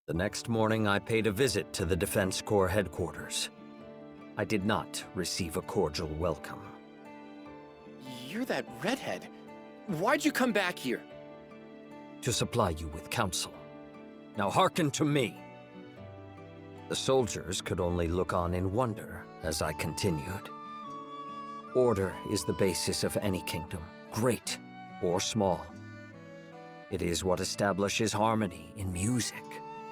The next morning, I paid a visit to the Defense Corps headquarters. I did not receive a cordial welcome. You're that redhead. Why'd you come back here? To supply you with counsel. Now hearken to me. The soldiers could only look on in wonder as I continued. Order is the basis of any kingdom, great or small. It is what establishes harmony in music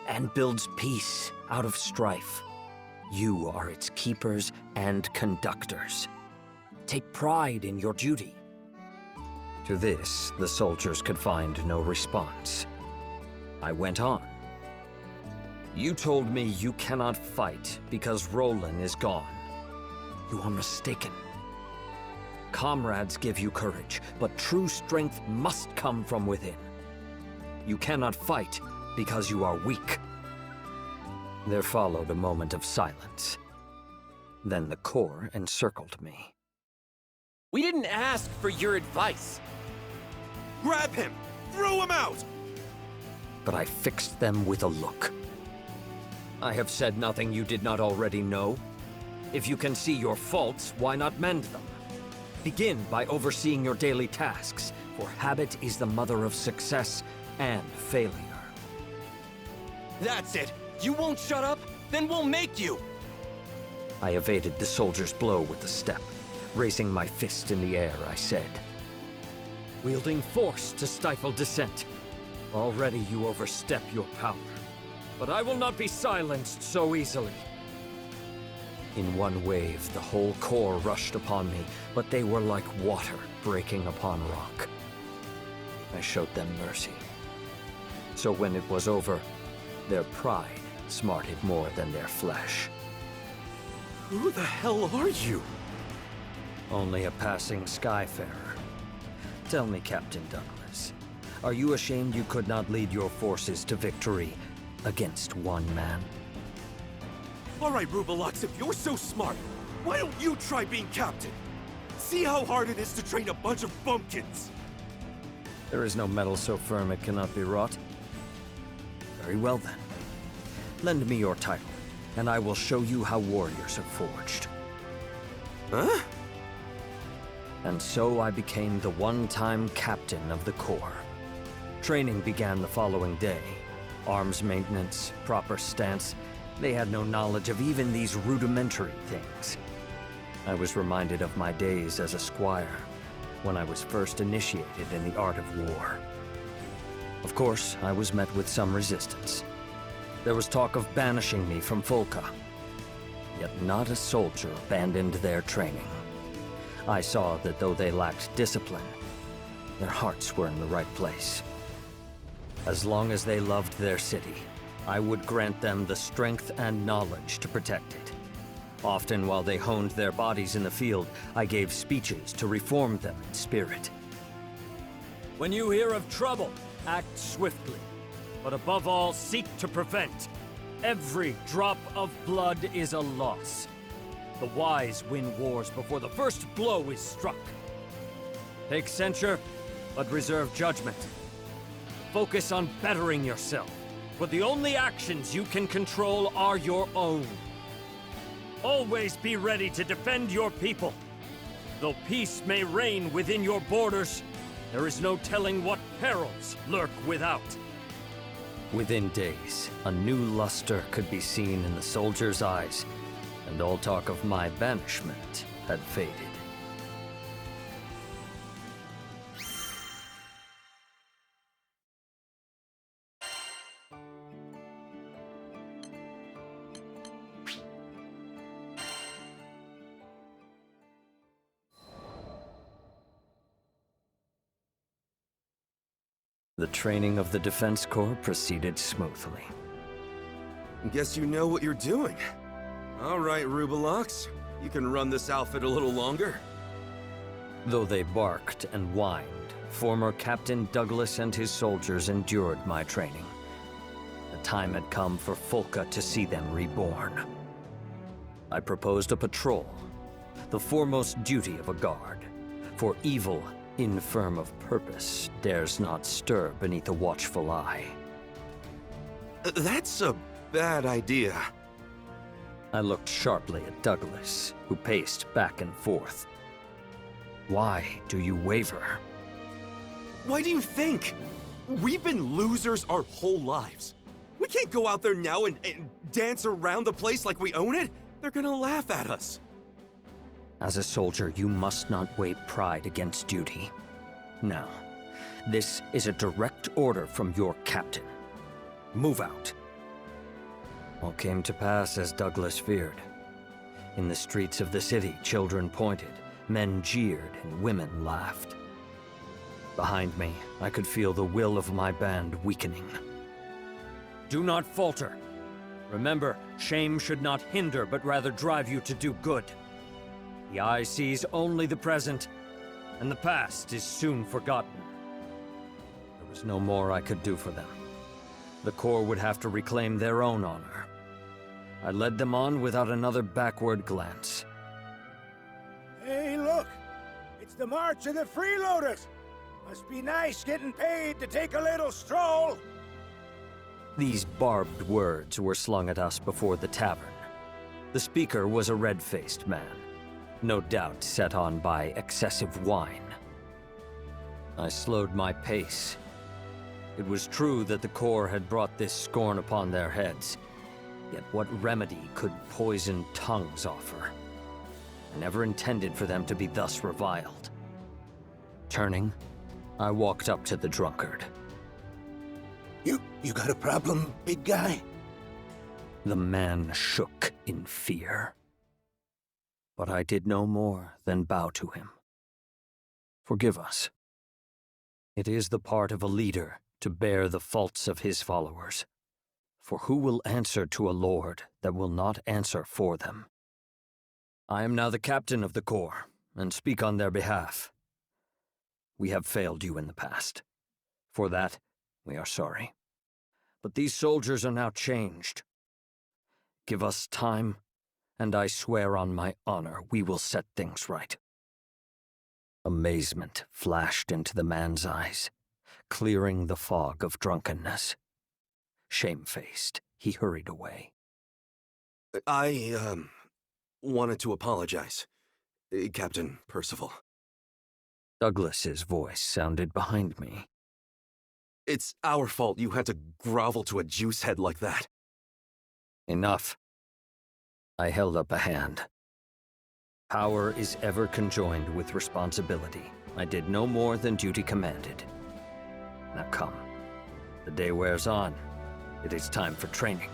and builds peace out of strife. You are its keepers and conductors. Take pride in your duty. To this, the soldiers could find no response. I went on. You told me you cannot fight because Roland is gone. You are mistaken. Comrades give you courage, but true strength must come from within. You cannot fight because you are weak. There followed a moment of silence. Then the Corps encircled me. We didn't ask for your advice. Grab him! Throw him out! But I fixed them with a look. I have said nothing you did not already know. If you can see your faults, why not mend them? Begin by overseeing your daily tasks, for habit is the mother of success and failure. That's it! You won't shut up? Then we'll make you! I evaded the soldier's blow with a step. Raising my fist in the air, I said, wielding force to stifle dissent. Already you overstep your power. But I will not be silenced so easily. In one wave, the whole Corps rushed upon me, but they were like water breaking upon rock. I showed them mercy. So when it was over, their pride smarted more than their flesh. Who the hell are you? Only a passing skyfarer. Tell me, Captain Douglas, are you ashamed you could not lead your forces to victory against one man? Alright, Rubelux, if you're so smart, why don't you try being captain? See how hard it is to train a bunch of bumpkins! There is no metal so firm it cannot be wrought. Very well then. Lend me your title, and I will show you how warriors are forged. Huh? And so I became the one-time captain of the Corps. Training began the following day. Arms maintenance, proper stance. They had no knowledge of even these rudimentary things. I was reminded of my days as a squire, when I was first initiated in the art of war. Of course, I was met with some resistance. There was talk of banishing me from Fulka. Yet not a soldier abandoned their training. I saw that though they lacked discipline, their hearts were in the right place. As long as they loved their city, I would grant them the strength and knowledge to protect it. Often while they honed their bodies in the field, I gave speeches to reform them in spirit. When you hear of trouble, act swiftly. But above all, seek to prevent. Every drop of blood is a loss. The wise win wars before the first blow is struck. Take censure, but reserve judgment. Focus on bettering yourself, for the only actions you can control are your own. Always be ready to defend your people. Though peace may reign within your borders, there is no telling what perils lurk without. Within days, a new luster could be seen in the soldiers' eyes, and all talk of my banishment had faded. The training of the Defense Corps proceeded smoothly. Guess you know what you're doing. Alright, Rubelux, you can run this outfit a little longer. Though they barked and whined, former Captain Douglas and his soldiers endured my training. The time had come for Fulka to see them reborn. I proposed a patrol, the foremost duty of a guard, for evil, infirm of purpose, dares not stir beneath a watchful eye. That's a bad idea. I looked sharply at Douglas, who paced back and forth. Why do you waver? Why do you think? We've been losers our whole lives. We can't go out there now and dance around the place like we own it. They're gonna laugh at us. As a soldier, you must not weigh pride against duty. Now, this is a direct order from your captain. Move out. All came to pass as Douglas feared. In the streets of the city, children pointed, men jeered, and women laughed. Behind me, I could feel the will of my band weakening. Do not falter. Remember, shame should not hinder, but rather drive you to do good. The eye sees only the present, and the past is soon forgotten. There was no more I could do for them. The Corps would have to reclaim their own honor. I led them on without another backward glance. Hey, look! It's the March of the Freeloaders! Must be nice getting paid to take a little stroll! These barbed words were slung at us before the tavern. The speaker was a red-faced man, no doubt set on by excessive wine. I slowed my pace. It was true that the Corps had brought this scorn upon their heads, yet what remedy could poisoned tongues offer? I never intended for them to be thus reviled. Turning, I walked up to the drunkard. You got a problem, big guy? The man shook in fear. But I did no more than bow to him. Forgive us. It is the part of a leader to bear the faults of his followers. For who will answer to a lord that will not answer for them? I am now the captain of the Corps, and speak on their behalf. We have failed you in the past. For that, we are sorry. But these soldiers are now changed. Give us time, and I swear on my honor we will set things right. Amazement flashed into the man's eyes, clearing the fog of drunkenness. Shamefaced, he hurried away. I, wanted to apologize, Captain Percival. Douglas's voice sounded behind me. It's our fault you had to grovel to a juicehead like that. Enough. I held up a hand. Power is ever conjoined with responsibility. I did no more than duty commanded. Now come. The day wears on. It is time for training.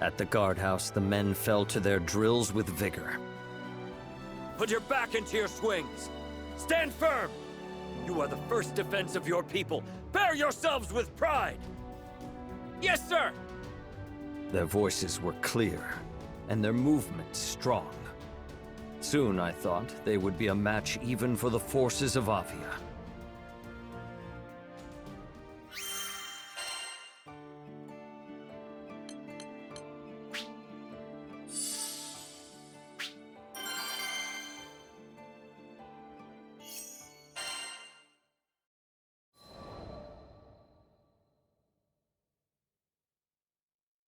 At the guardhouse, the men fell to their drills with vigor. Put your back into your swings! Stand firm! You are the first defense of your people. Bear yourselves with pride! Yes, sir! Their voices were clear, and their movements strong. Soon, I thought, they would be a match even for the forces of Avia.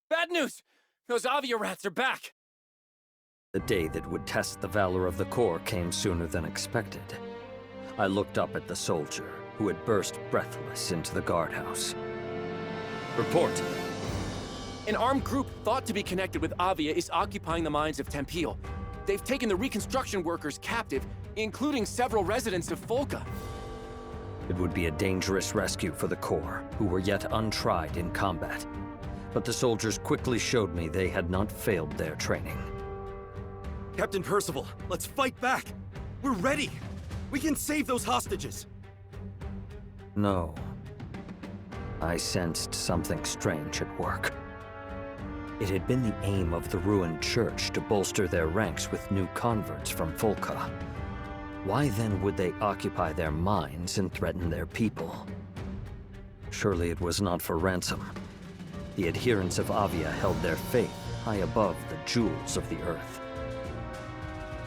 Bad news! Those Avia rats are back! The day that would test the valor of the Corps came sooner than expected. I looked up at the soldier, who had burst breathless into the guardhouse. Report! An armed group thought to be connected with Avia is occupying the mines of Tempeel. They've taken the reconstruction workers captive, including several residents of Folka. It would be a dangerous rescue for the Corps, who were yet untried in combat. But the soldiers quickly showed me they had not failed their training. Captain Percival, let's fight back! We're ready! We can save those hostages! No. I sensed something strange at work. It had been the aim of the ruined church to bolster their ranks with new converts from Folka. Why then would they occupy their mines and threaten their people? Surely it was not for ransom. The adherents of Avia held their faith high above the jewels of the earth.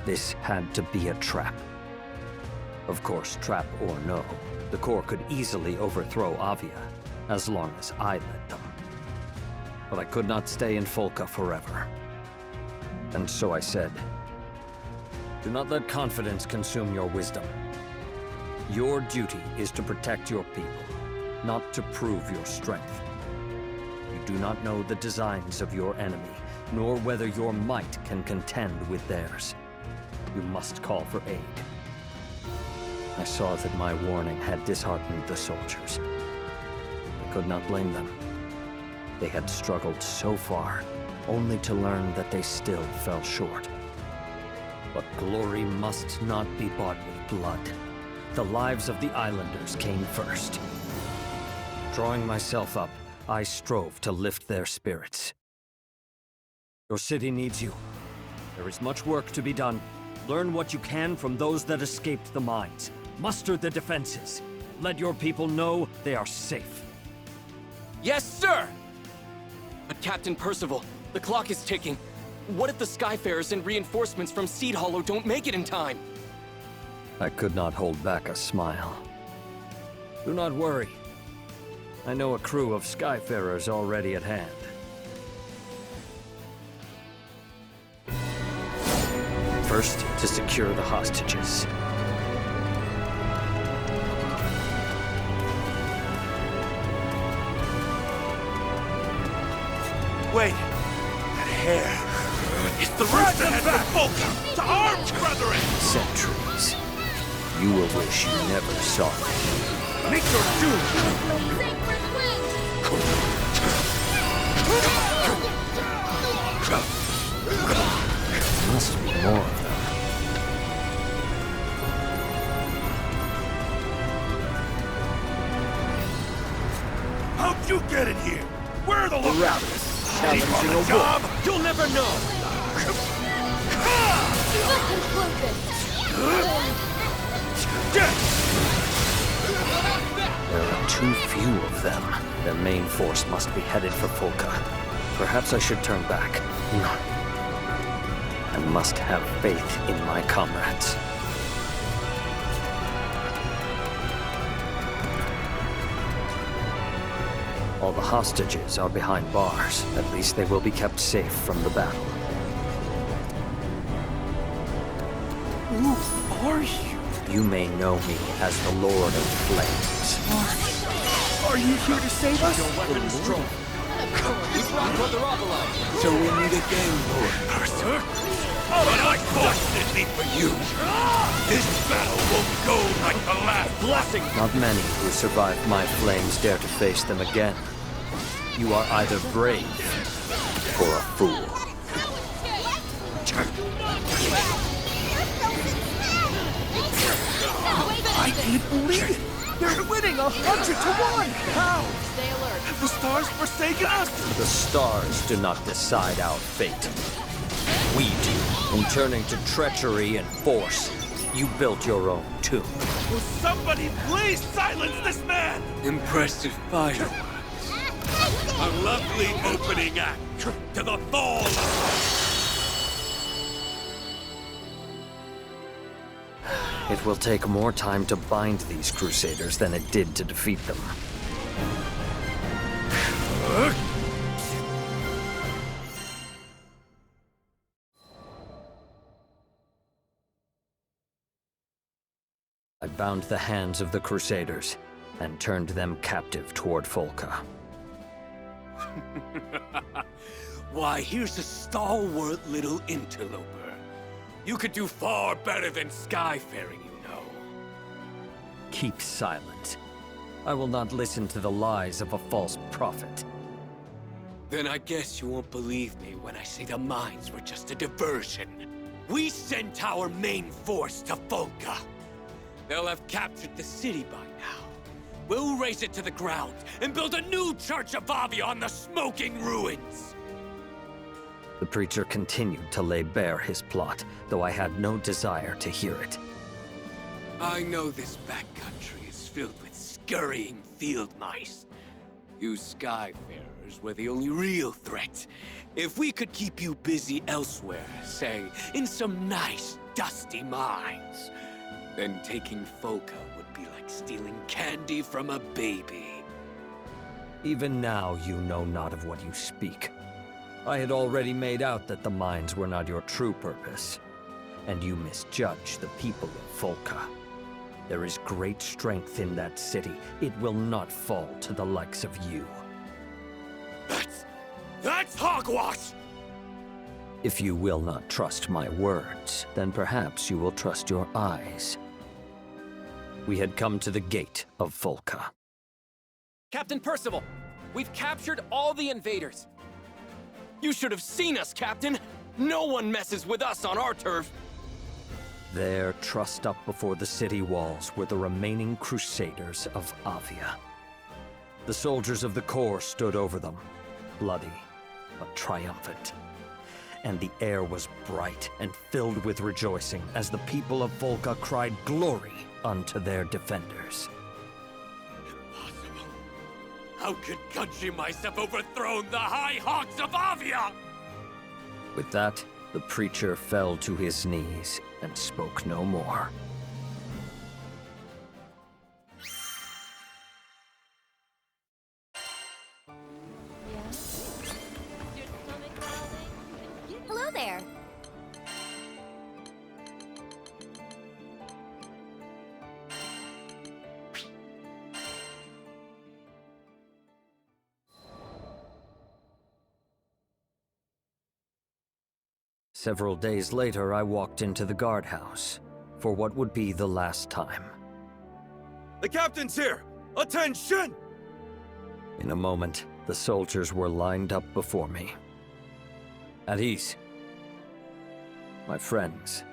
This had to be a trap. Of course, trap or no, the Corps could easily overthrow Avia, as long as I led them. but I could not stay in Folka forever. And so I said, do not let confidence consume your wisdom. Your duty is to protect your people, not to prove your strength. You do not know the designs of your enemy, nor whether your might can contend with theirs. You must call for aid. I saw that my warning had disheartened the soldiers. I could not blame them. They had struggled so far, only to learn that they still fell short. But glory must not be bought with blood. The lives of the islanders came first. Drawing myself up, I strove to lift their spirits. Your city needs you. There is much work to be done. Learn what you can from those that escaped the mines. Muster the defenses. Let your people know they are safe. Yes, sir! But Captain Percival, the clock is ticking. What if the Skyfarers and reinforcements from Seed Hollow don't make it in time? I could not hold back a smile. Do not worry. I know a crew of Skyfarers already at hand. First, to secure the hostages. Wait! That hair! It's the roots that head from Folka! To arms, brethren! Sentries. You will wish you never saw them. Meet your doom! Sing for the wind! There must be more of them. How'd you get in here? Where are the lookouts? Challenging a Job? You'll never know! Let's conclude this! There are too few of them. Their main force must be headed for Folka. Perhaps I should turn back. No. I must have faith in my comrades. All the hostages are behind bars. At least they will be kept safe from the battle. Who are you? You may know me as the Lord of Flames. Are you here to save us? Your weapons drawn. We brought Brother Avila. So we need a game, Lord. Sir? But I fought for you. This battle won't go like the last blessing. Not many who survived my flames dare to face them again. You are either brave or a fool. I can't believe it. They're winning 100 to 1. How? Stay alert. Have the stars forsaken us? The stars do not decide our fate. We do. In turning to treachery and force, you built your own tomb. Will somebody please silence this man? Impressive fighter. A lovely opening act to the fall. It will take more time to bind these Crusaders than it did to defeat them. I bound the hands of the Crusaders and turned them captive toward Folka. Why, here's a stalwart little interloper. You could do far better than skyfaring, you know. Keep silent. I will not listen to the lies of a false prophet. Then I guess you won't believe me when I say the mines were just a diversion. We sent our main force to Folka. They'll have captured the city by now. We'll raze it to the ground and build a new Church of Avia on the smoking ruins. The preacher continued to lay bare his plot, though I had no desire to hear it. I know this backcountry is filled with scurrying field mice. You Skyfarers were the only real threat. If we could keep you busy elsewhere, say, in some nice, dusty mines, then taking Folka would be like stealing candy from a baby. Even now you know not of what you speak. I had already made out that the mines were not your true purpose, and you misjudge the people of Volca. There is great strength in that city. It will not fall to the likes of you. That's hogwash! If you will not trust my words, then perhaps you will trust your eyes. We had come to the gate of Volca. Captain Percival, we've captured all the invaders. You should have seen us, Captain! No one messes with us on our turf! There, trussed up before the city walls, were the remaining Crusaders of Avia. The soldiers of the Corps stood over them, bloody but triumphant. And the air was bright and filled with rejoicing as the people of Volca cried glory unto their defenders. Impossible. How could country mice have overthrown the High Hawks of Avia? With that, the preacher fell to his knees and spoke no more. Hello there. Several days later, I walked into the guardhouse for what would be the last time. The captain's here! Attention! In a moment, the soldiers were lined up before me. At ease. My friends,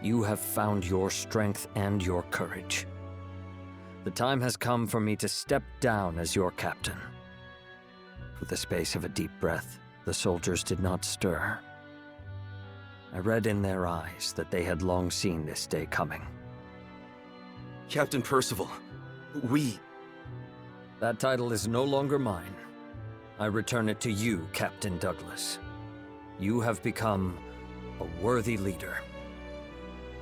you have found your strength and your courage. The time has come for me to step down as your captain. For the space of a deep breath, the soldiers did not stir. I read in their eyes that they had long seen this day coming. Captain Percival, That title is no longer mine. I return it to you, Captain Douglas. You have become a worthy leader.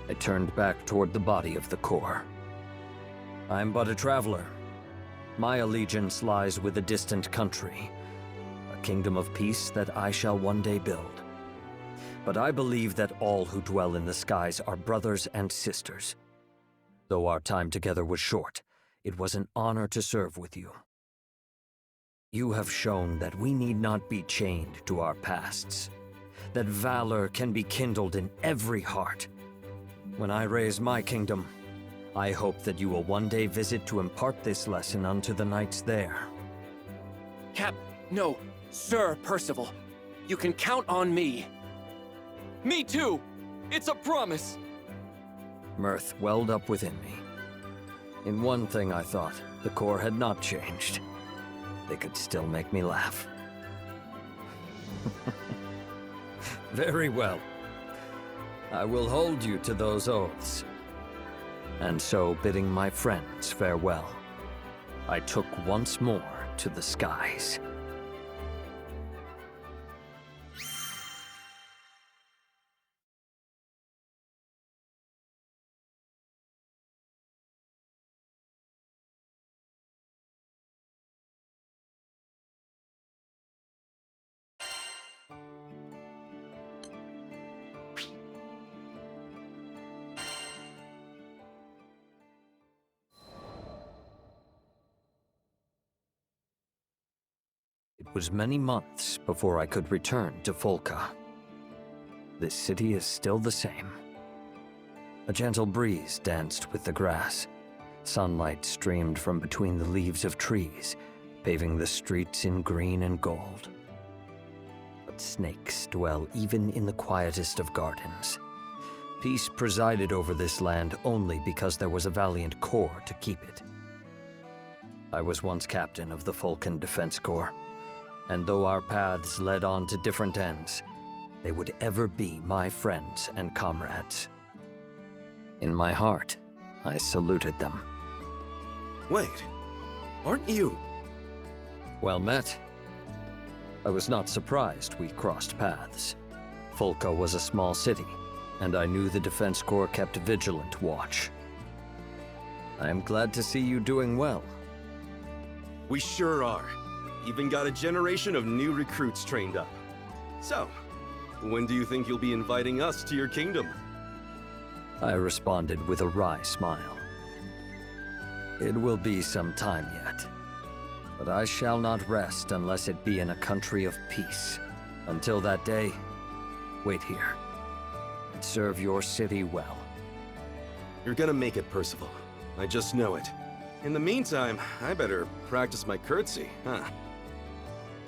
I turned back toward the body of the Corps. I'm but a traveler. My allegiance lies with a distant country, a kingdom of peace that I shall one day build. But I believe that all who dwell in the skies are brothers and sisters. Though our time together was short, it was an honor to serve with you. You have shown that we need not be chained to our pasts, that valor can be kindled in every heart. When I raise my kingdom, I hope that you will one day visit to impart this lesson unto the knights there. No, Sir Percival. You can count on me. Me too! It's a promise! Mirth welled up within me. In one thing I thought, the Corps had not changed. They could still make me laugh. Very well. I will hold you to those oaths. And so, bidding my friends farewell, I took once more to the skies. It was many months before I could return to Volca. This city is still the same. A gentle breeze danced with the grass. Sunlight streamed from between the leaves of trees, paving the streets in green and gold. But snakes dwell even in the quietest of gardens. Peace presided over this land only because there was a valiant Corps to keep it. I was once captain of the Vulcan Defense Corps, and though our paths led on to different ends, they would ever be my friends and comrades. In my heart, I saluted them. Wait, aren't you? Well met. I was not surprised we crossed paths. Volca was a small city, and I knew the Defense Corps kept vigilant watch. I am glad to see you doing well. We sure are. even got a generation of new recruits trained up. So, when do you think you'll be inviting us to your kingdom? I responded with a wry smile. It will be some time yet, but I shall not rest unless it be in a country of peace. Until that day, wait here, and serve your city well. You're gonna make it, Percival. I just know it. In the meantime, I better practice my curtsy, huh?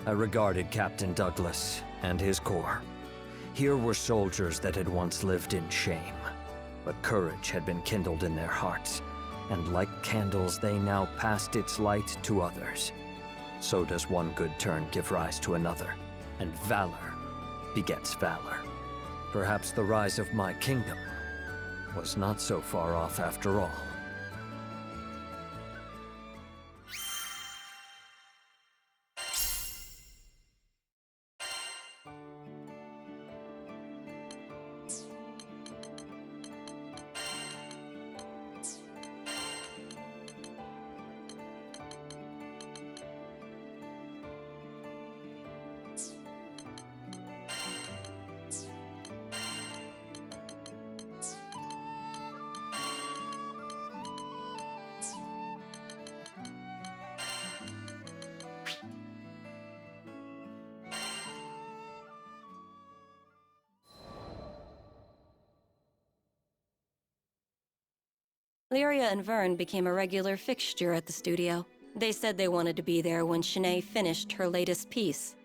I regarded Captain Douglas and his corps. Here were soldiers that had once lived in shame, but courage had been kindled in their hearts, and like candles they now passed its light to others. So does one good turn give rise to another, and valor begets valor. Perhaps the rise of my kingdom was not so far off after all. Lyria and Vern became a regular fixture at the studio. They said they wanted to be there when Shanae finished her latest piece.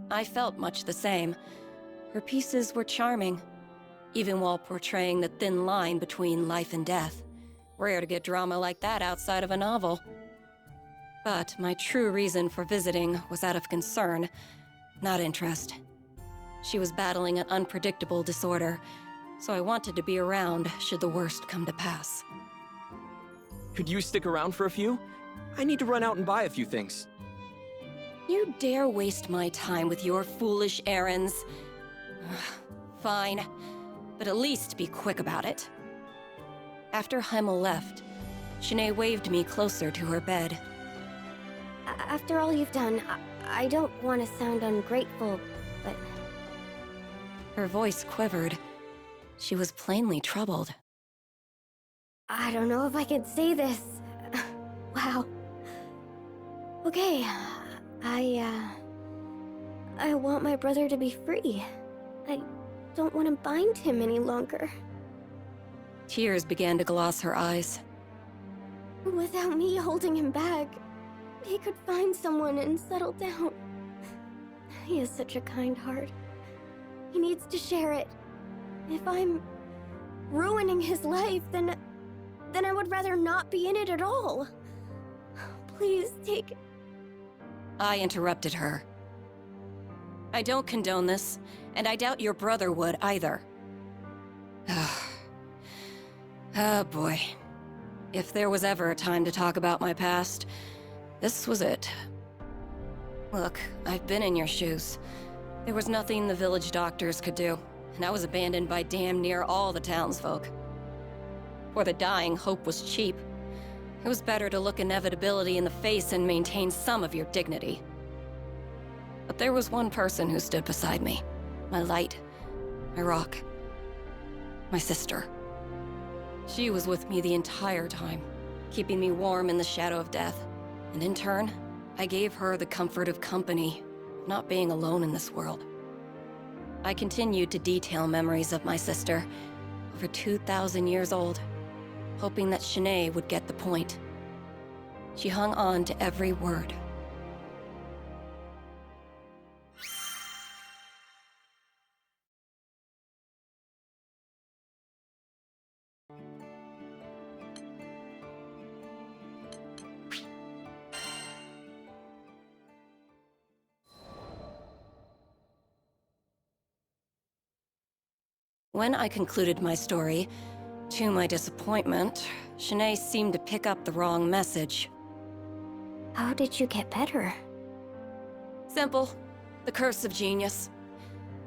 I felt much the same. Her pieces were charming, even while portraying the thin line between life and death. Rare to get drama like that outside of a novel. But my true reason for visiting was out of concern, not interest. She was battling an unpredictable disorder, so I wanted to be around should the worst come to pass. Could you stick around for a few? I need to run out and buy a few things. You dare waste my time with your foolish errands? Fine, but at least be quick about it. After Heimel left, Shanae waved me closer to her bed. After all you've done, I don't want to sound ungrateful, but... Her voice quivered. She was plainly troubled. I don't know if I can say this. Wow. Okay, I want my brother to be free. I don't want to bind him any longer. Tears began to gloss her eyes. Without me holding him back, he could find someone and settle down. He has such a kind heart. He needs to share it. If I'm ruining his life, then I would rather not be in it at all. Please take... I interrupted her. I don't condone this, and I doubt your brother would either. Oh boy. If there was ever a time to talk about my past, this was it. Look, I've been in your shoes. There was nothing the village doctors could do, and I was abandoned by damn near all the townsfolk. For the dying, hope was cheap. It was better to look inevitability in the face and maintain some of your dignity. But there was one person who stood beside me. My light. My rock. My sister. She was with me the entire time, keeping me warm in the shadow of death. And in turn, I gave her the comfort of company, not being alone in this world. I continued to detail memories of my sister, over 2,000 years old, hoping that Shanae would get the point. She hung on to every word. When I concluded my story, to my disappointment, Shanae seemed to pick up the wrong message. How did you get better? Simple. The curse of genius.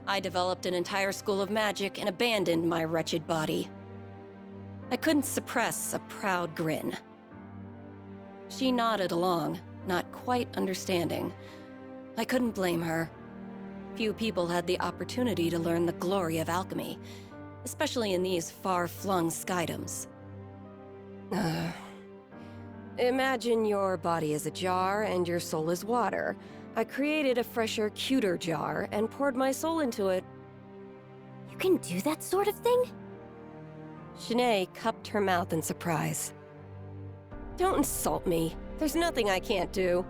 I developed an entire school of magic and abandoned my wretched body. I couldn't suppress a proud grin. She nodded along, not quite understanding. I couldn't blame her. Few people had the opportunity to learn the glory of alchemy, especially in these far-flung skydoms. Imagine your body is a jar and your soul is water. I created a fresher, cuter jar and poured my soul into it. You can do that sort of thing? Shanae cupped her mouth in surprise. Don't insult me. There's nothing I can't do.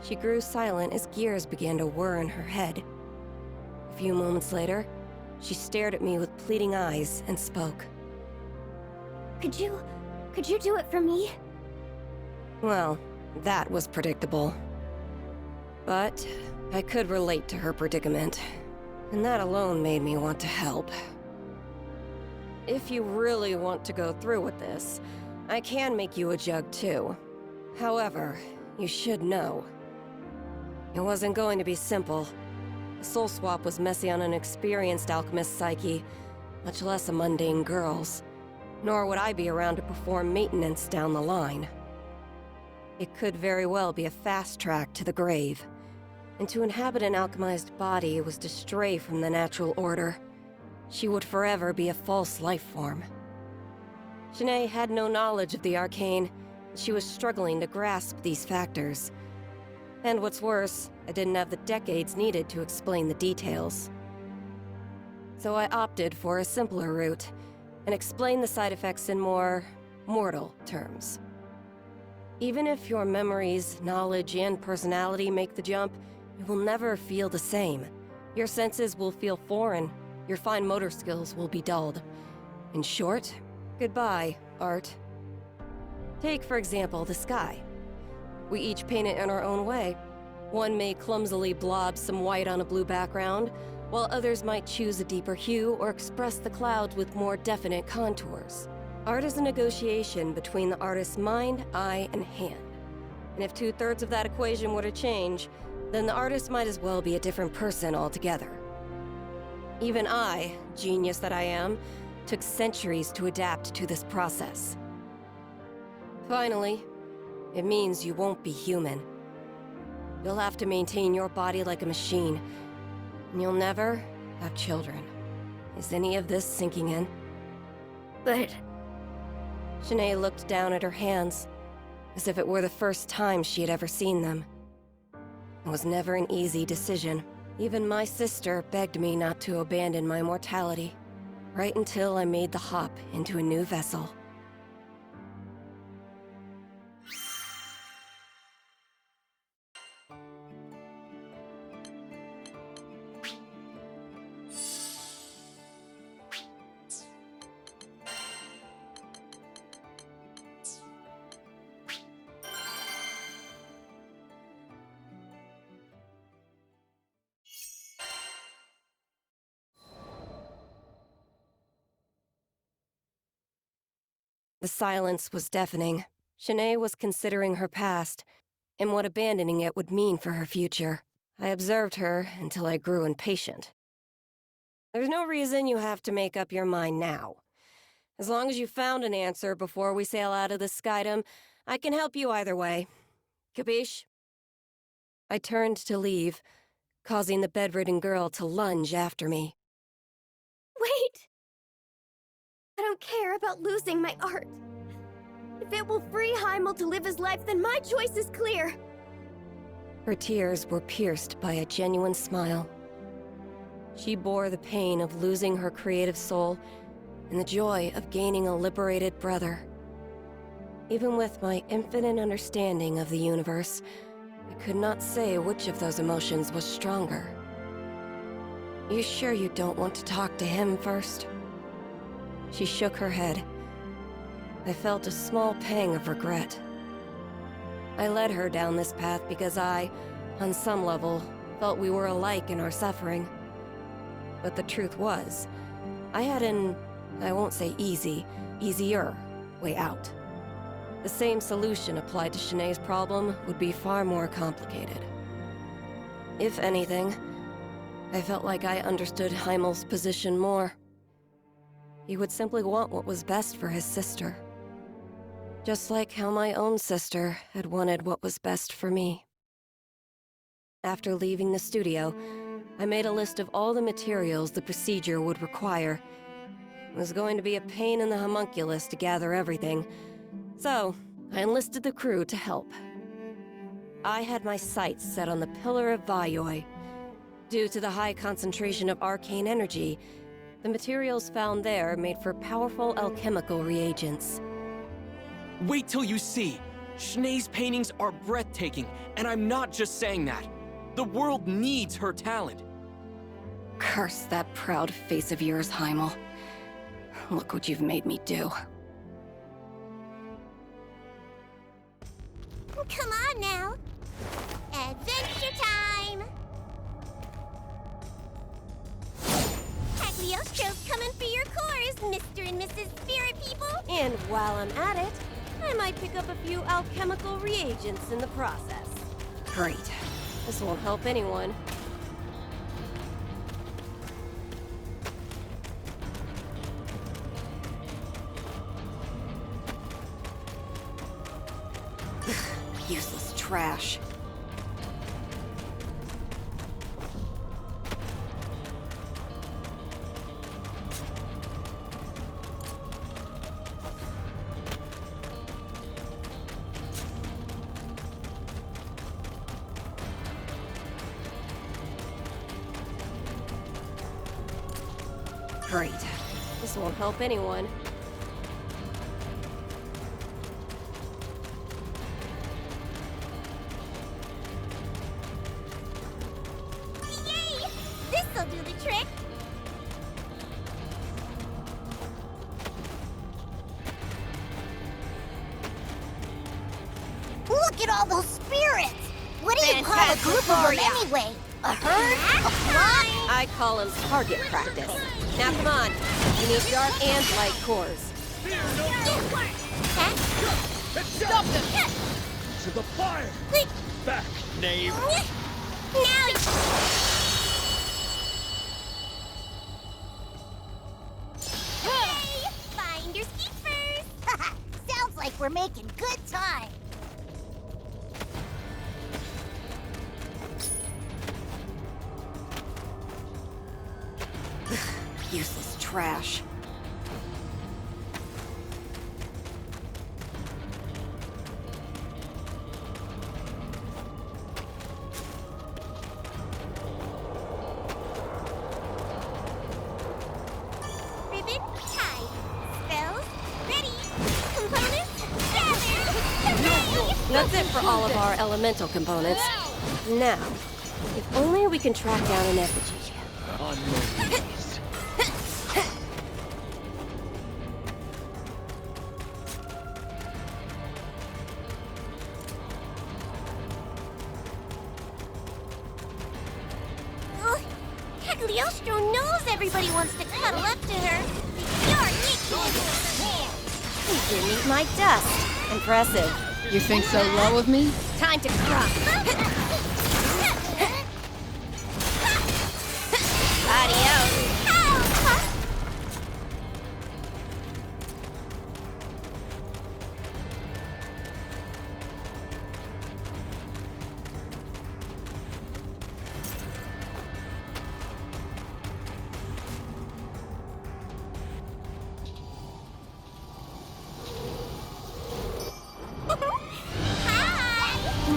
She grew silent as gears began to whir in her head. A few moments later, she stared at me with pleading eyes and spoke. Could you do it for me? Well, that was predictable. But I could relate to her predicament, and that alone made me want to help. If you really want to go through with this, I can make you a jug too. However, you should know. It wasn't going to be simple. The soul swap was messy on an experienced alchemist's psyche, much less a mundane girl's. Nor would I be around to perform maintenance down the line. It could very well be a fast track to the grave. And to inhabit an alchemized body was to stray from the natural order. She would forever be a false life form. Shanae had no knowledge of the arcane. She was struggling to grasp these factors. And what's worse, I didn't have the decades needed to explain the details. So I opted for a simpler route, and explained the side effects in more mortal terms. Even if your memories, knowledge, and personality make the jump, you will never feel the same. Your senses will feel foreign. Your fine motor skills will be dulled. In short, goodbye, art. Take, for example, the sky. We each paint it in our own way. One may clumsily blob some white on a blue background, while others might choose a deeper hue or express the clouds with more definite contours. Art is a negotiation between the artist's mind, eye, and hand. And if 2/3 of that equation were to change, then the artist might as well be a different person altogether. Even I, genius that I am, took centuries to adapt to this process. Finally, it means you won't be human. You'll have to maintain your body like a machine, and you'll never have children. Is any of this sinking in? But Shanae looked down at her hands, as if it were the first time she had ever seen them. It was never an easy decision. Even my sister begged me not to abandon my mortality, right until I made the hop into a new vessel. The silence was deafening. Shanae was considering her past, and what abandoning it would mean for her future. I observed her until I grew impatient. There's no reason you have to make up your mind now. As long as you found an answer before we sail out of this skydom, I can help you either way. Capiche? I turned to leave, causing the bedridden girl to lunge after me. wait! I don't care about losing my art. If it will free Heimel to live his life, then my choice is clear. Her tears were pierced by a genuine smile. She bore the pain of losing her creative soul and the joy of gaining a liberated brother. Even with my infinite understanding of the universe, I could not say which of those emotions was stronger. You sure you don't want to talk to him first? She shook her head. I felt a small pang of regret. I led her down this path because I, on some level, felt we were alike in our suffering. But the truth was, I had an, I won't say easier way out. The same solution applied to Shanae's problem would be far more complicated. If anything, I felt like I understood Heimel's position more. He would simply want what was best for his sister. Just like how my own sister had wanted what was best for me. After leaving the studio, I made a list of all the materials the procedure would require. It was going to be a pain in the homunculus to gather everything, so I enlisted the crew to help. I had my sights set on the Pillar of Vayoi. Due to the high concentration of arcane energy, the materials found there made for powerful alchemical reagents. Wait till you see! Schnei's paintings are breathtaking, and I'm not just saying that. The world needs her talent. Curse that proud face of yours, Heimel. Look what you've made me do. Come on now. Adventure time! Cagliostro's coming for your cores, Mr. and Mrs. Spirit People! And while I'm at it, I might pick up a few alchemical reagents in the process. Great. This won't help anyone. Useless trash. Great. This won't help anyone. Yay! This'll do the trick! Look at all those spirits! What do you call a group of them anyway? A herd? A flock? I call them target practice. Now come on. You need dark and light cores. Stop them! To the fire! Back, knave! Now... Hey! Finders keepers! Sounds like we're making good time. Useless trash. Ribbon tied. Spells ready. Components gathered. That's it for all of our elemental components. Now, if only we can track down an effigy. Cagliostro knows everybody wants to cuddle up to her. You're You didn't eat my dust. Impressive. You think so low of me? Time to cry. Adios.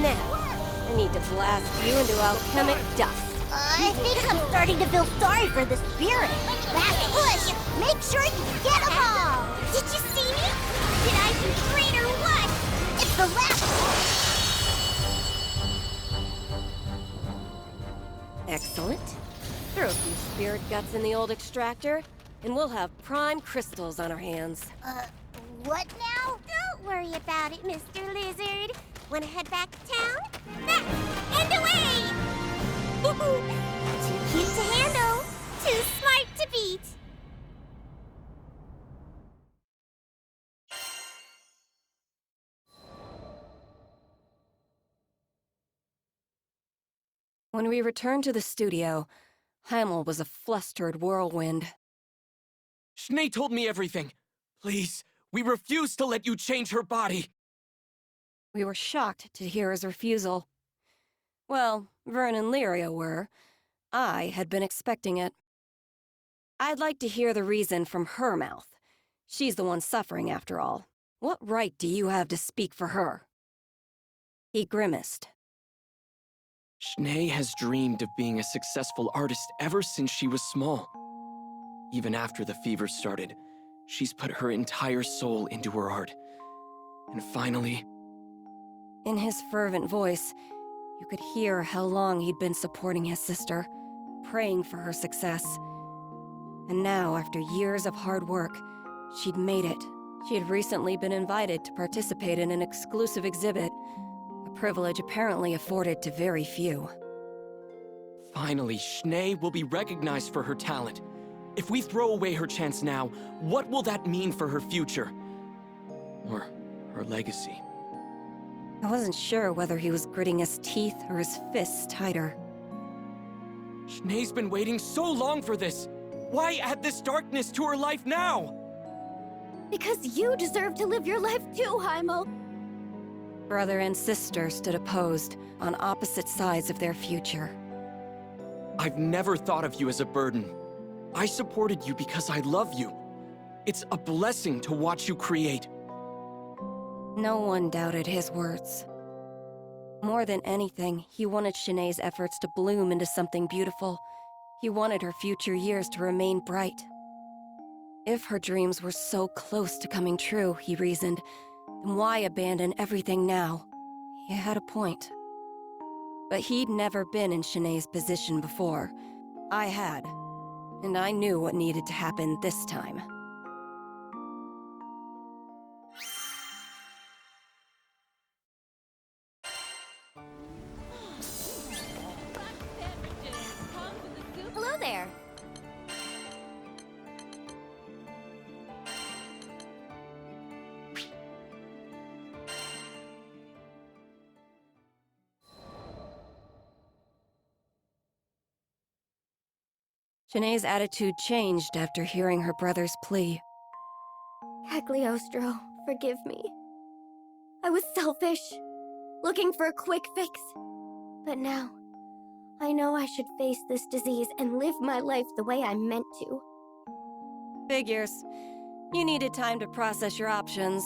Now, I need to blast you into alchemic dust. I think I'm starting to feel sorry for the spirit. Last push! Make sure you get them all! Did you see me? Did I do great or what? It's the last Excellent. Throw a few spirit guts in the old extractor, and we'll have prime crystals on our hands. what now? Don't worry about it, Mr. Lizard. Wanna head back to town? Back and away! Too cute to handle, too smart to beat. When we returned to the studio, Heimel was a flustered whirlwind. Schnee told me everything. Please, We refuse to let you change her body! We were shocked to hear his refusal. Well, Vern and Lyria were. I had been expecting it. I'd like to hear the reason from her mouth. She's the one suffering, after all. What right do you have to speak for her? He grimaced. Schnee has dreamed of being a successful artist ever since she was small. Even after the fever started, she's put her entire soul into her art. And finally... In his fervent voice, you could hear how long he'd been supporting his sister, praying for her success. And now, after years of hard work, she'd made it. She had recently been invited to participate in an exclusive exhibit, a privilege apparently afforded to very few. Finally, Schnee will be recognized for her talent. If we throw away her chance now, what will that mean for her future? Or her legacy? I wasn't sure whether he was gritting his teeth or his fists tighter. Schnee's been waiting so long for this! Why add this darkness to her life now? Because you deserve to live your life too, Heimel. Brother and sister stood opposed, on opposite sides of their future. I've never thought of you as a burden. I supported you because I love you. It's a blessing to watch you create. No one doubted his words. More than anything, he wanted Shanae's efforts to bloom into something beautiful. He wanted her future years to remain bright. If her dreams were so close to coming true, he reasoned, then why abandon everything now? He had a point. But he'd never been in Shanae's position before. I had. And I knew what needed to happen this time. Hello there. Shanae's attitude changed after hearing her brother's plea. Cagliostro, forgive me. I was selfish, looking for a quick fix. But now, I know I should face this disease and live my life the way I meant to. Figures. You needed time to process your options.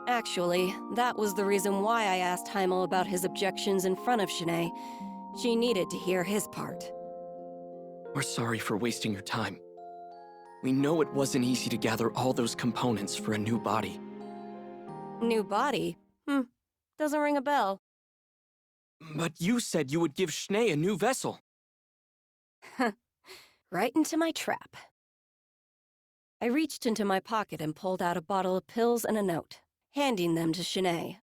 Actually, that was the reason why I asked Heimel about his objections in front of Shanae. She needed to hear his part. We're sorry for wasting your time. We know it wasn't easy to gather all those components for a new body. New body? Doesn't ring a bell. But you said you would give Schnee a new vessel. Right into my trap. I reached into my pocket and pulled out a bottle of pills and a note, handing them to Shanae.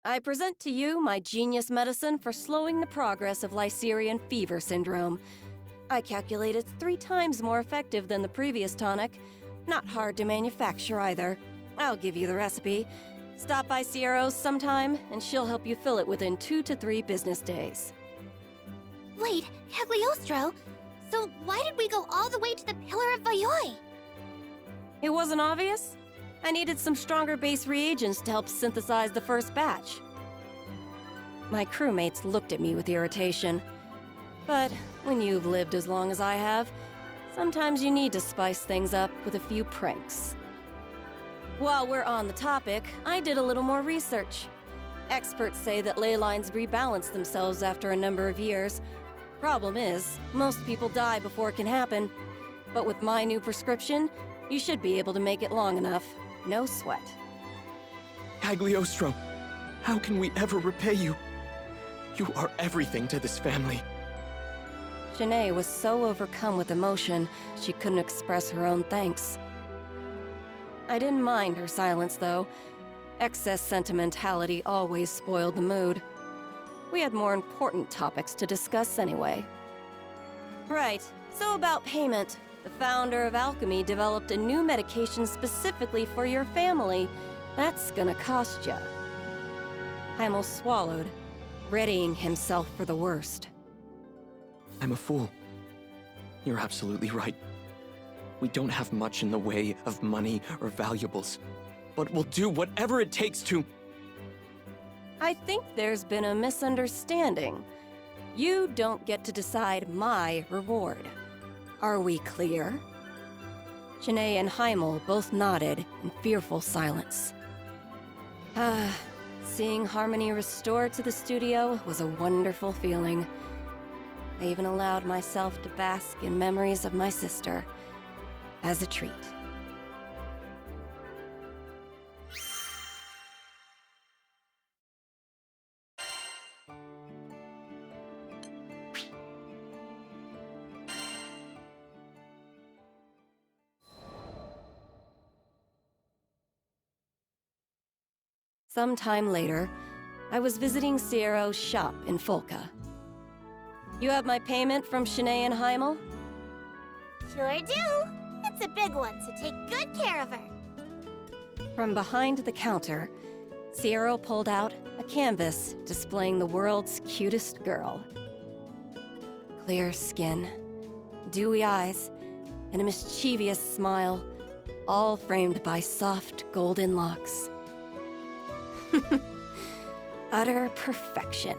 I present to you my genius medicine for slowing the progress of Lycerian fever syndrome. I calculate it's 3 times more effective than the previous tonic. Not hard to manufacture either. I'll give you the recipe. Stop by Sierra's sometime, and she'll help you fill it within 2 to 3 business days. Wait, Cagliostro? So why did we go all the way to the Pillar of Vayoi? It wasn't obvious? I needed some stronger base reagents to help synthesize the first batch. My crewmates looked at me with irritation. But when you've lived as long as I have, sometimes you need to spice things up with a few pranks. While we're on the topic, I did a little more research. Experts say that ley lines rebalance themselves after a number of years. Problem is, most people die before it can happen. But with my new prescription, you should be able to make it long enough. No sweat. Cagliostro, how can we ever repay you? You are everything to this family. Shanae was so overcome with emotion, she couldn't express her own thanks. I didn't mind her silence, though. Excess sentimentality always spoiled the mood. We had more important topics to discuss anyway. Right, so about payment. The founder of Alchemy developed a new medication specifically for your family. That's gonna cost ya. Heimel swallowed, readying himself for the worst. I'm a fool. You're absolutely right. We don't have much in the way of money or valuables, but we'll do whatever it takes to... I think there's been a misunderstanding. You don't get to decide my reward. Are we clear? Shanae and Heimel both nodded in fearful silence. Seeing harmony restored to the studio was a wonderful feeling. I even allowed myself to bask in memories of my sister as a treat. Sometime later, I was visiting Ciero's shop in Folca. You have my payment from Shanae and Heimel? Sure do. It's a big one, so take good care of her. From behind the counter, Ciero pulled out a canvas displaying the world's cutest girl. Clear skin, dewy eyes, and a mischievous smile, all framed by soft golden locks. Utter perfection.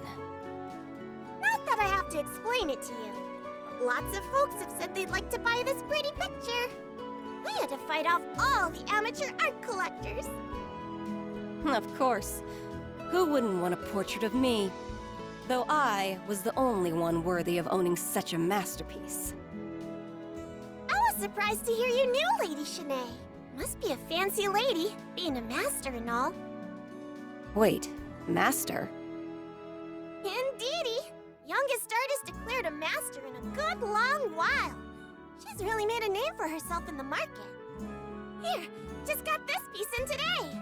Not that I have to explain it to you. Lots of folks have said they'd like to buy this pretty picture. We had to fight off all the amateur art collectors. Of course. Who wouldn't want a portrait of me? Though I was the only one worthy of owning such a masterpiece. I was surprised to hear you knew Lady Shanae. Must be a fancy lady, being a master and all. Wait, master? Indeedy! Youngest artist declared a master in a good long while. She's really made a name for herself in the market. Here, just got this piece in today.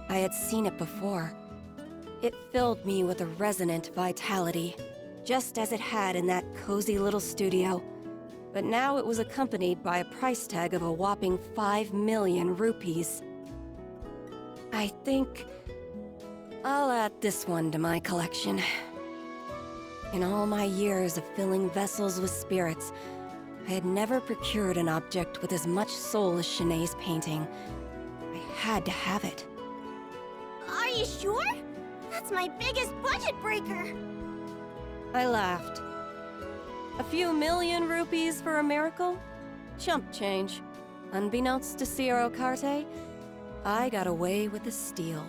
I had seen it before. It filled me with a resonant vitality, just as it had in that cozy little studio. But now it was accompanied by a price tag of a whopping 5 million rupees. I think I'll add this one to my collection. In all my years of filling vessels with spirits, I had never procured an object with as much soul as Shanae's painting. I had to have it. Are you sure? That's my biggest budget breaker. I laughed. A few million rupees for a miracle? Chump change. Unbeknownst to Ciero Carte, I got away with the steal.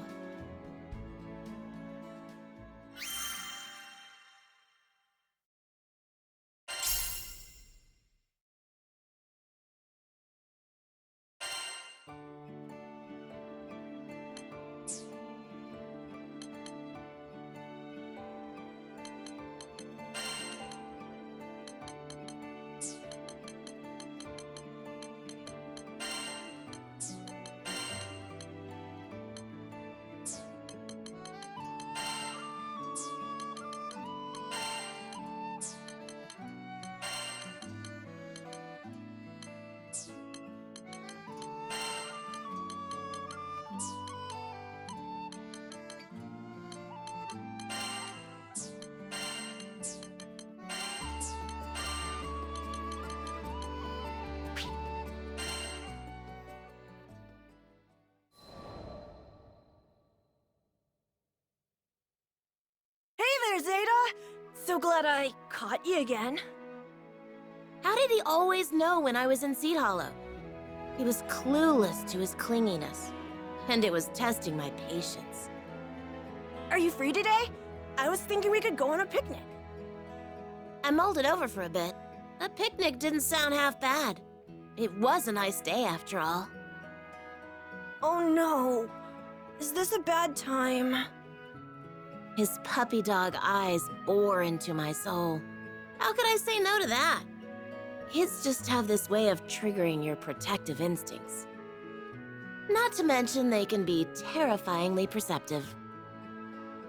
Zeta! So glad I caught you again. How did he always know when I was in Seed Hollow? He was clueless to his clinginess, and it was testing my patience. Are you free today? I was thinking we could go on a picnic. I mulled it over for a bit. A picnic didn't sound half bad. It was a nice day after all. Oh no. Is this a bad time? His puppy dog eyes bore into my soul. How could I say no to that? Kids just have this way of triggering your protective instincts. Not to mention they can be terrifyingly perceptive.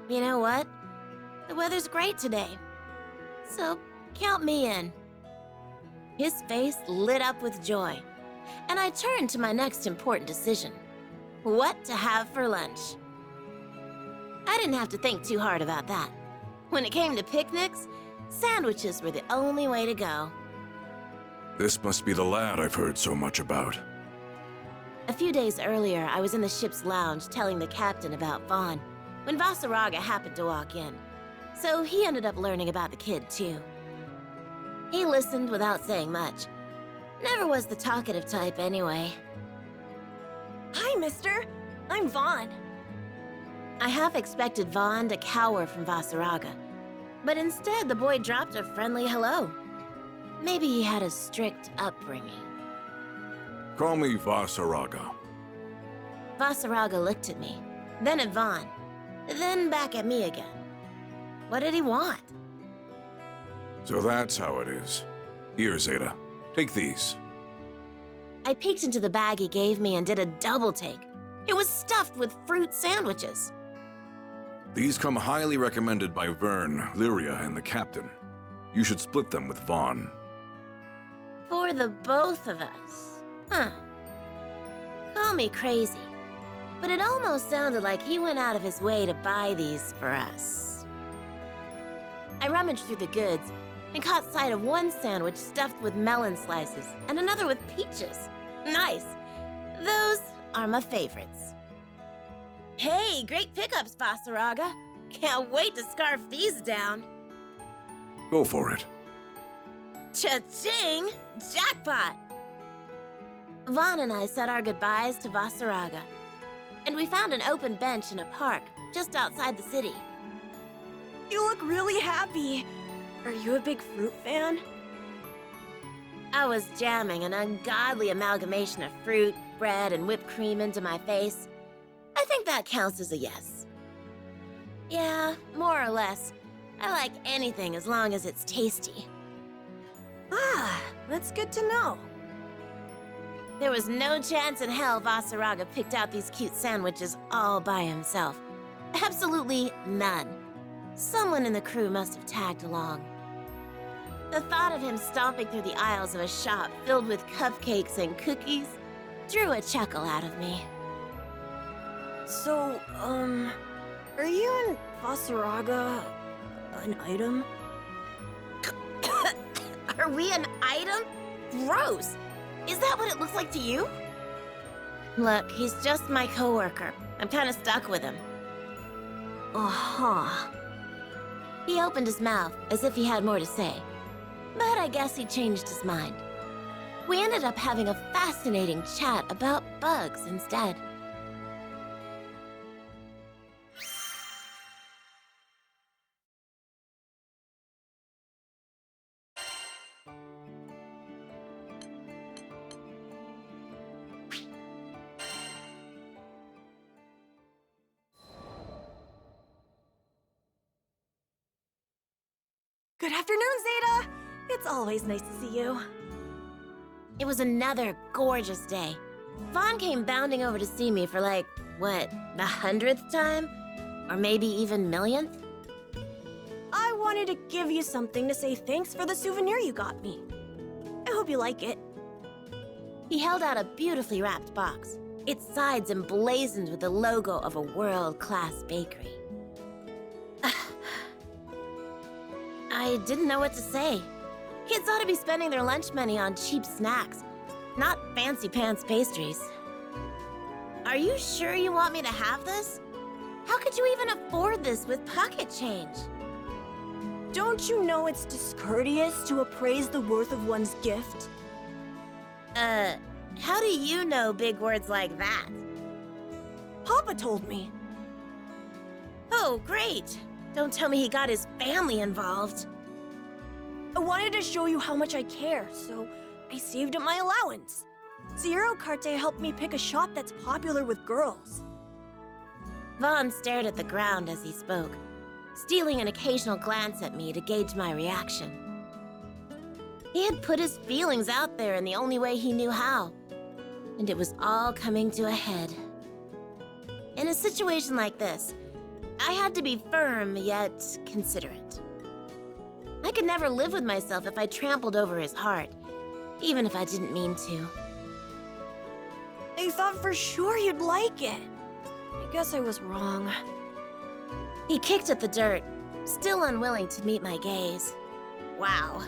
You know what? The weather's great today. So, count me in. His face lit up with joy, and I turned to my next important decision. What to have for lunch. I didn't have to think too hard about that. When it came to picnics, sandwiches were the only way to go. This must be the lad I've heard so much about. A few days earlier, I was in the ship's lounge telling the captain about Vaughn, when Vasaraga happened to walk in. So he ended up learning about the kid, too. He listened without saying much. Never was the talkative type, anyway. Hi, mister. I'm Vaughn. I half expected Vaughn to cower from Vasaraga, but instead the boy dropped a friendly hello. Maybe he had a strict upbringing. Call me Vasaraga. Vasaraga looked at me, then at Vaughn, then back at me again. What did he want? So that's how it is. Here, Zeta. Take these. I peeked into the bag he gave me and did a double take. It was stuffed with fruit sandwiches. These come highly recommended by Vern, Lyria, and the captain. You should split them with Vaughn. For the both of us. Huh. Call me crazy, but it almost sounded like he went out of his way to buy these for us. I rummaged through the goods and caught sight of one sandwich stuffed with melon slices and another with peaches. Nice. Those are my favorites. Hey, great pickups, Vasaraga. Can't wait to scarf these down. Go for it. Cha-ching! Jackpot! Vaughn and I said our goodbyes to Vasaraga, and we found an open bench in a park just outside the city. You look really happy. Are you a big fruit fan? I was jamming an ungodly amalgamation of fruit, bread, and whipped cream into my face. I think that counts as a yes. Yeah, more or less. I like anything as long as it's tasty. Ah, that's good to know. There was no chance in hell Vasaraga picked out these cute sandwiches all by himself. Absolutely none. Someone in the crew must have tagged along. The thought of him stomping through the aisles of a shop filled with cupcakes and cookies drew a chuckle out of me. So, are you and Vasaraga an item? Are we an item? Gross! Is that what it looks like to you? Look, he's just my coworker. I'm kind of stuck with him. Uh-huh. He opened his mouth as if he had more to say, but I guess he changed his mind. We ended up having a fascinating chat about bugs instead. Good afternoon, Zeta! It's always nice to see you. It was another gorgeous day. Vaughn came bounding over to see me for like, what, the 100th time? Or maybe even millionth? I wanted to give you something to say thanks for the souvenir you got me. I hope you like it. He held out a beautifully wrapped box, its sides emblazoned with the logo of a world-class bakery. I didn't know what to say. Kids ought to be spending their lunch money on cheap snacks, not fancy-pants pastries. Are you sure you want me to have this? How could you even afford this with pocket change? Don't you know it's discourteous to appraise the worth of one's gift? How do you know big words like that? Papa told me. Oh, great. Don't tell me he got his family involved. I wanted to show you how much I care, so I saved up my allowance. Zero Carte helped me pick a shop that's popular with girls. Vaughn stared at the ground as he spoke, stealing an occasional glance at me to gauge my reaction. He had put his feelings out there in the only way he knew how, and it was all coming to a head. In a situation like this, I had to be firm yet considerate. I could never live with myself if I trampled over his heart, even if I didn't mean to. I thought for sure you'd like it. I guess I was wrong. He kicked at the dirt, still unwilling to meet my gaze. Wow.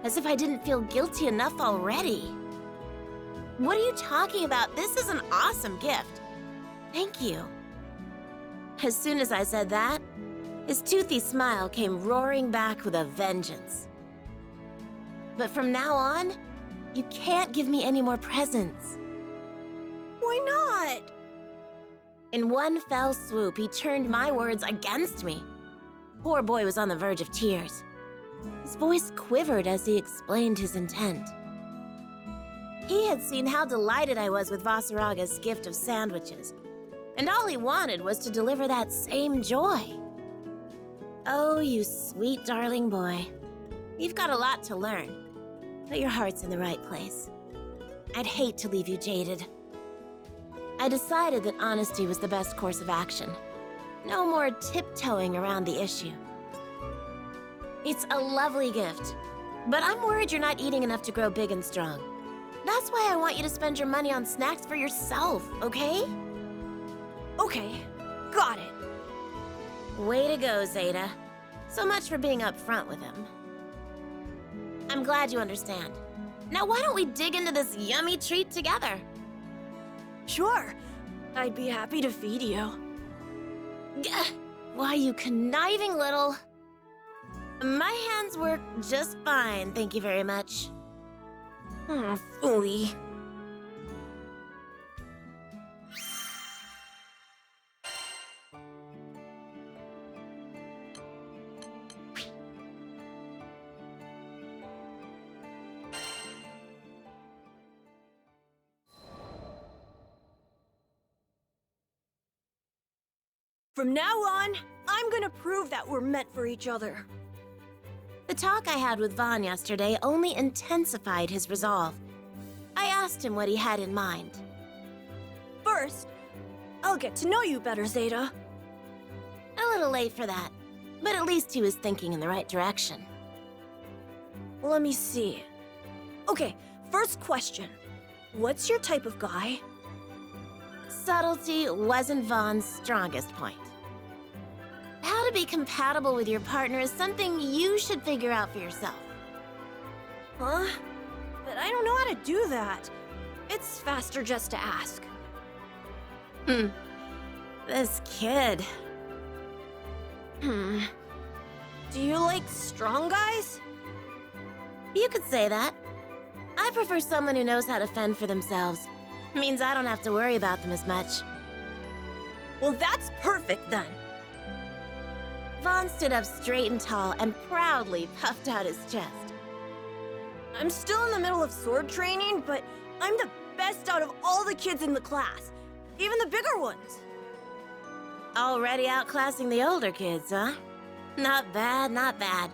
As if I didn't feel guilty enough already. What are you talking about? This is an awesome gift. Thank you. As soon as I said that, his toothy smile came roaring back with a vengeance. But from now on, you can't give me any more presents. Why not? In one fell swoop, he turned my words against me. Poor boy was on the verge of tears. His voice quivered as he explained his intent. He had seen how delighted I was with Vasaraga's gift of sandwiches, and all he wanted was to deliver that same joy. Oh, you sweet darling boy. You've got a lot to learn, but your heart's in the right place. I'd hate to leave you jaded. I decided that honesty was the best course of action. No more tiptoeing around the issue. It's a lovely gift, but I'm worried you're not eating enough to grow big and strong. That's why I want you to spend your money on snacks for yourself, okay? Okay, got it. Way to go, Zeta. So much for being upfront with him. I'm glad you understand. Now why don't we dig into this yummy treat together? Sure, I'd be happy to feed you. Gah, why, you conniving little... My hands work just fine, thank you very much. Phooey. From now on, I'm gonna prove that we're meant for each other. The talk I had with Vaughn yesterday only intensified his resolve. I asked him what he had in mind. First, I'll get to know you better, Zeta. A little late for that, but at least he was thinking in the right direction. Let me see. Okay, first question. What's your type of guy? Subtlety wasn't Vaughn's strongest point. How to be compatible with your partner is something you should figure out for yourself. Huh? But I don't know how to do that. It's faster just to ask. This kid. Do you like strong guys? You could say that. I prefer someone who knows how to fend for themselves. Means I don't have to worry about them as much. Well, that's perfect then. Vaughn stood up straight and tall and proudly puffed out his chest. I'm still in the middle of sword training, but I'm the best out of all the kids in the class. Even the bigger ones. Already outclassing the older kids, huh? Not bad, not bad.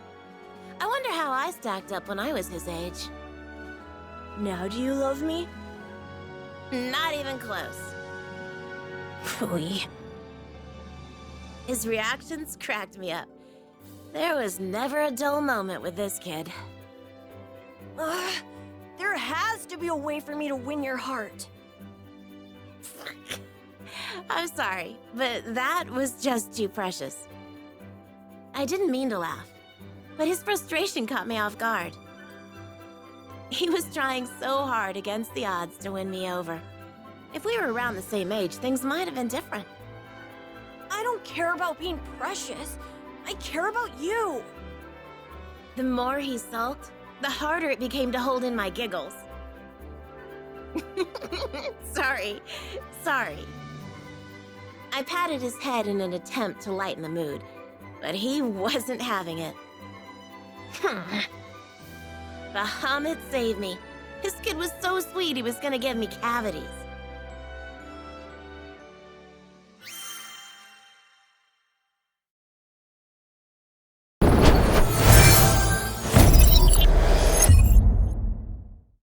I wonder how I stacked up when I was his age. Now do you love me? Not even close. Phooey. His reactions cracked me up. There was never a dull moment with this kid. There has to be a way for me to win your heart. I'm sorry, but that was just too precious. I didn't mean to laugh, but his frustration caught me off guard. He was trying so hard against the odds to win me over. If we were around the same age, things might have been different. I don't care about being precious. I care about you. The more he sulked, the harder it became to hold in my giggles. Sorry. I patted his head in an attempt to lighten the mood, but he wasn't having it. Bahamut saved me. His kid was so sweet he was gonna give me cavities.